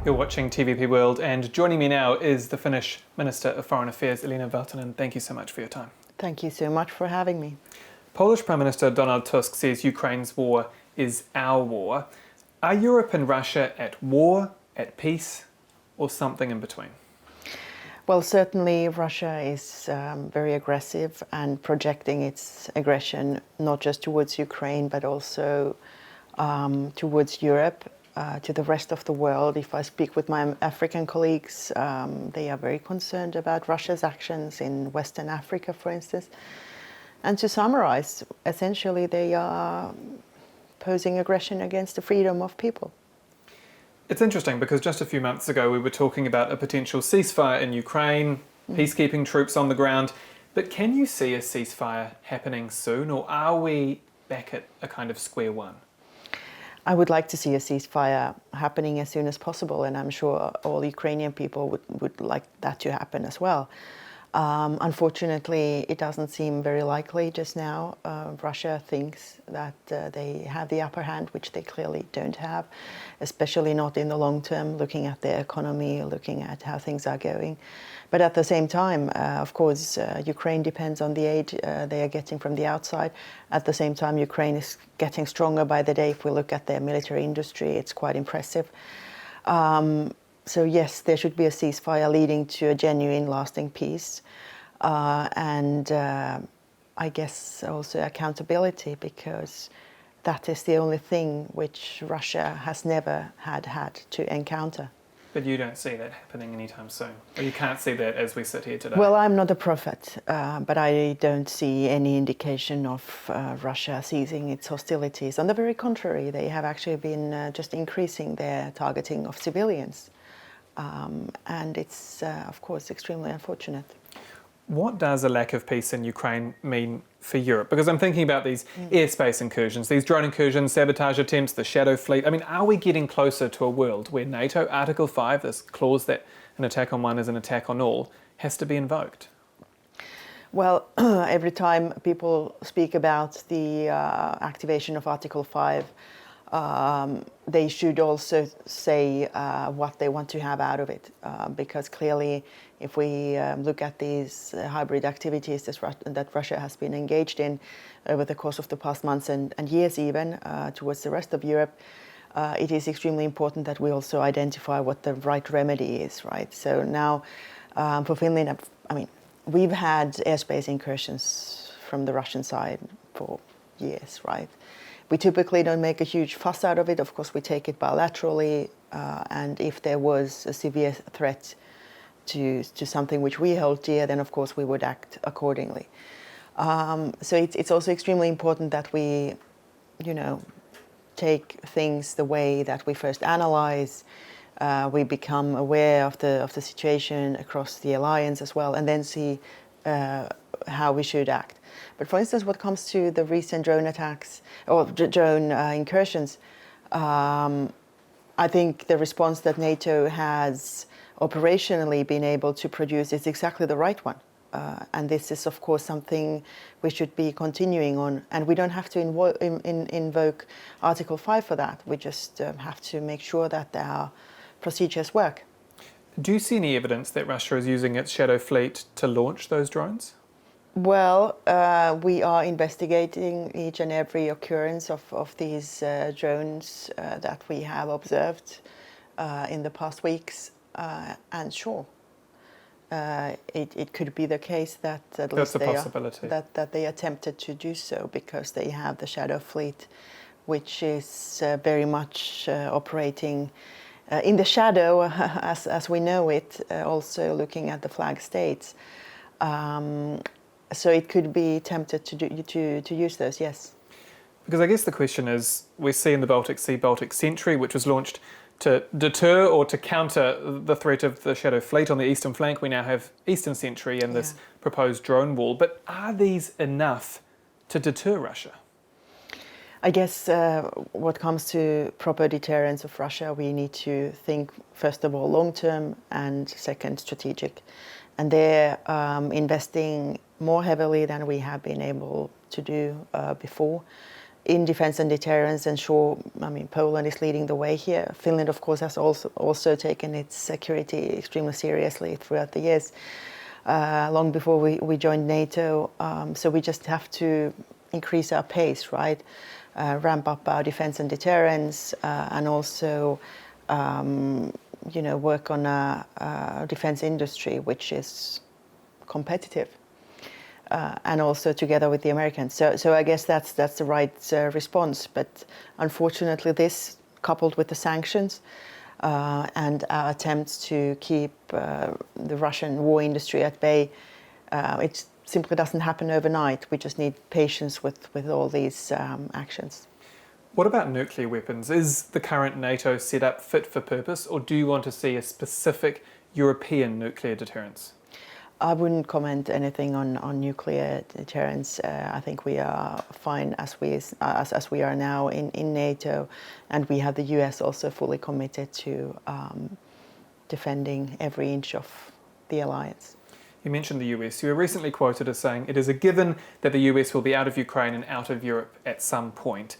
You're watching TVP World, and joining me now is the Finnish Minister of Foreign Affairs, Elina Valtonen. Thank you so much for your time. Thank you so much for having me. Polish Prime Minister Donald Tusk says Ukraine's war is our war. Are Europe and Russia at war, at peace, or something in between? Well, certainly Russia is very aggressive and projecting its aggression not just towards Ukraine, but also towards Europe, to the rest of the world. If I speak with my African colleagues, they are very concerned about Russia's actions in Western Africa, for instance. And to summarize, essentially they are posing aggression against the freedom of people. It's interesting because just a few months ago we were talking about a potential ceasefire in Ukraine, peacekeeping troops on the ground. But can you see a ceasefire happening soon, or are we back at a kind of square one? I would like to see a ceasefire happening as soon as possible, and I'm sure all Ukrainian people would like that to happen as well. Unfortunately, it doesn't seem very likely just now. Russia thinks that they have the upper hand, which they clearly don't have, especially not in the long term, looking at their economy, looking at how things are going. But at the same time, of course, Ukraine depends on the aid they are getting from the outside. At the same time, Ukraine is getting stronger by the day. If we look at their military industry, it's quite impressive. So yes, there should be a ceasefire leading to a genuine, lasting peace. And I guess also accountability, because that is the only thing which Russia has never had to encounter. But you don't see that happening anytime soon? Or you can't see that as we sit here today? Well, I'm not a prophet, but I don't see any indication of Russia ceasing its hostilities. On the very contrary, they have actually been just increasing their targeting of civilians. And it's, of course, extremely unfortunate. What does a lack of peace in Ukraine mean for Europe? Because I'm thinking about these airspace incursions, these drone incursions, sabotage attempts, the shadow fleet. I mean, are we getting closer to a world where NATO Article 5, this clause that an attack on one is an attack on all, has to be invoked? Well, every time people speak about the activation of Article 5, they should also say what they want to have out of it, because clearly if we look at these hybrid activities that Russia has been engaged in over the course of the past months and years even towards the rest of Europe, it is extremely important that we also identify what the right remedy is, right? So now for Finland, I mean, we've had airspace incursions from the Russian side for years, right? We typically don't make a huge fuss out of it. Of course, we take it bilaterally, and if there was a severe threat to something which we hold dear, then of course we would act accordingly. So it's also extremely important that we, take things the way that we first analyze. We become aware of the situation across the alliance as well, and then see how we should act. But for instance, what comes to the recent drone attacks or drone incursions, I think the response that NATO has operationally been able to produce is exactly the right one. And this is, of course, something we should be continuing on. And we don't have to invoke Article 5 for that. We just have to make sure that our procedures work. Do you see any evidence that Russia is using its shadow fleet to launch those drones? Well, we are investigating each and every occurrence of these drones that we have observed in the past weeks. And sure, it could be the case that at least that they attempted to do so, because they have the shadow fleet, which is very much operating in the shadow, as we know it, also looking at the flag states. So it could be tempted to use those, yes. Because I guess the question is, we see in the Baltic Sea Baltic Sentry, which was launched to deter or to counter the threat of the shadow fleet on the eastern flank. We now have Eastern Sentry and this proposed drone wall. But are these enough to deter Russia? I guess what comes to proper deterrence of Russia, we need to think, first of all, long-term, and second, strategic. And they're investing more heavily than we have been able to do before. in defense and deterrence, and sure, I mean, Poland is leading the way here. Finland, of course, has also taken its security extremely seriously throughout the years, long before we joined NATO. So we just have to increase our pace, right? Ramp up our defense and deterrence, and also, work on a defense industry which is competitive. And also together with the Americans. So I guess that's the right response. But unfortunately, this, coupled with the sanctions and our attempts to keep the Russian war industry at bay, it simply doesn't happen overnight. We just need patience with all these actions. What about nuclear weapons? Is the current NATO setup fit for purpose, or do you want to see a specific European nuclear deterrence? I wouldn't comment anything on nuclear deterrence. I think we are fine as we are now in NATO, and we have the US also fully committed to defending every inch of the alliance. You mentioned the US. You were recently quoted as saying it is a given that the US will be out of Ukraine and out of Europe at some point.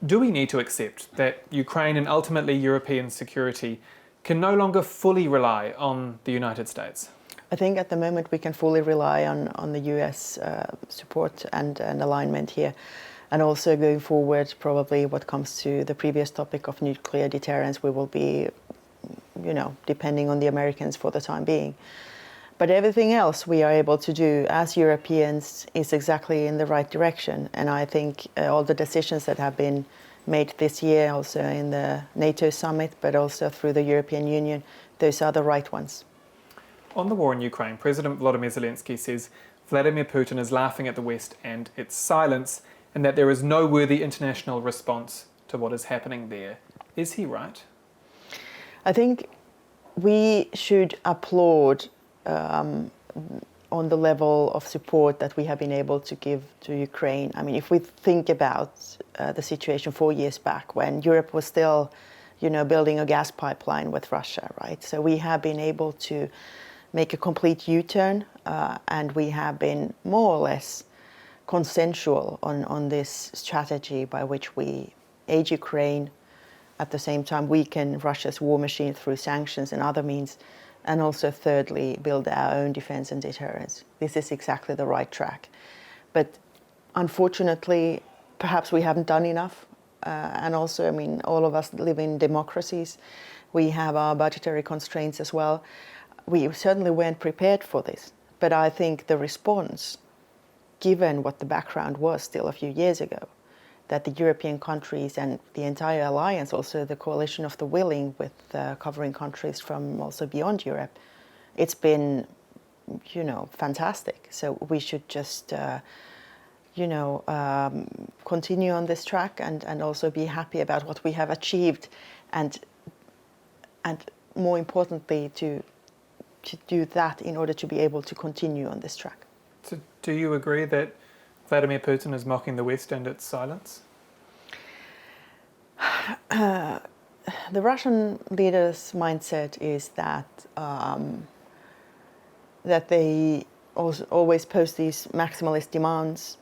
Do we need to accept that Ukraine and ultimately European security can no longer fully rely on the United States? I think at the moment we can fully rely on the US support and alignment here. And also going forward, probably what comes to the previous topic of nuclear deterrence, we will be, depending on the Americans for the time being. But everything else we are able to do as Europeans is exactly in the right direction. And I think all the decisions that have been made this year, also in the NATO summit, but also through the European Union, those are the right ones. On the war in Ukraine, President Volodymyr Zelensky says Vladimir Putin is laughing at the West and its silence, and that there is no worthy international response to what is happening there. Is he right? I think we should applaud on the level of support that we have been able to give to Ukraine. I mean, if we think about the situation 4 years back when Europe was still, building a gas pipeline with Russia, right? So we have been able to make a complete U-turn, and we have been more or less consensual on this strategy by which we aid Ukraine, at the same time weaken Russia's war machine through sanctions and other means, and also thirdly, build our own defense and deterrence. This is exactly the right track. But unfortunately, perhaps we haven't done enough. And also, I mean, all of us live in democracies. We have our budgetary constraints as well. We certainly weren't prepared for this. But I think the response, given what the background was still a few years ago, that the European countries and the entire alliance, also the coalition of the willing with covering countries from also beyond Europe, it's been, fantastic. So we should just, continue on this track and also be happy about what we have achieved, and more importantly, to do that in order to be able to continue on this track. So do you agree that Vladimir Putin is mocking the West and its silence? The Russian leaders' mindset is that that they always post these maximalist demands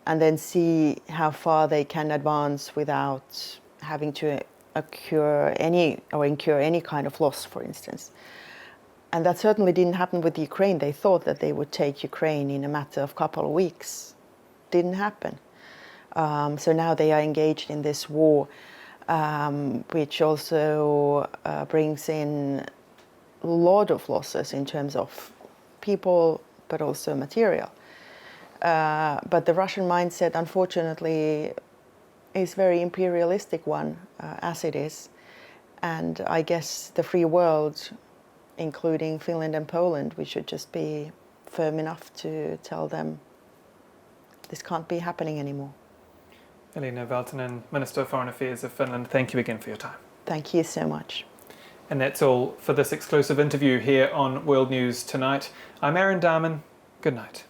and then see how far they can advance without having to incur any kind of loss, for instance. And that certainly didn't happen with Ukraine. They thought that they would take Ukraine in a matter of a couple of weeks. Didn't happen. So now they are engaged in this war, which also brings in a lot of losses in terms of people, but also material. But the Russian mindset, unfortunately, is a very imperialistic one, as it is. And I guess the free world, including Finland and Poland, we should just be firm enough to tell them this can't be happening anymore. Elina Valtonen, Minister of Foreign Affairs of Finland, thank you again for your time. Thank you so much. And that's all for this exclusive interview here on World News Tonight. I'm Aaron Darman. Good night.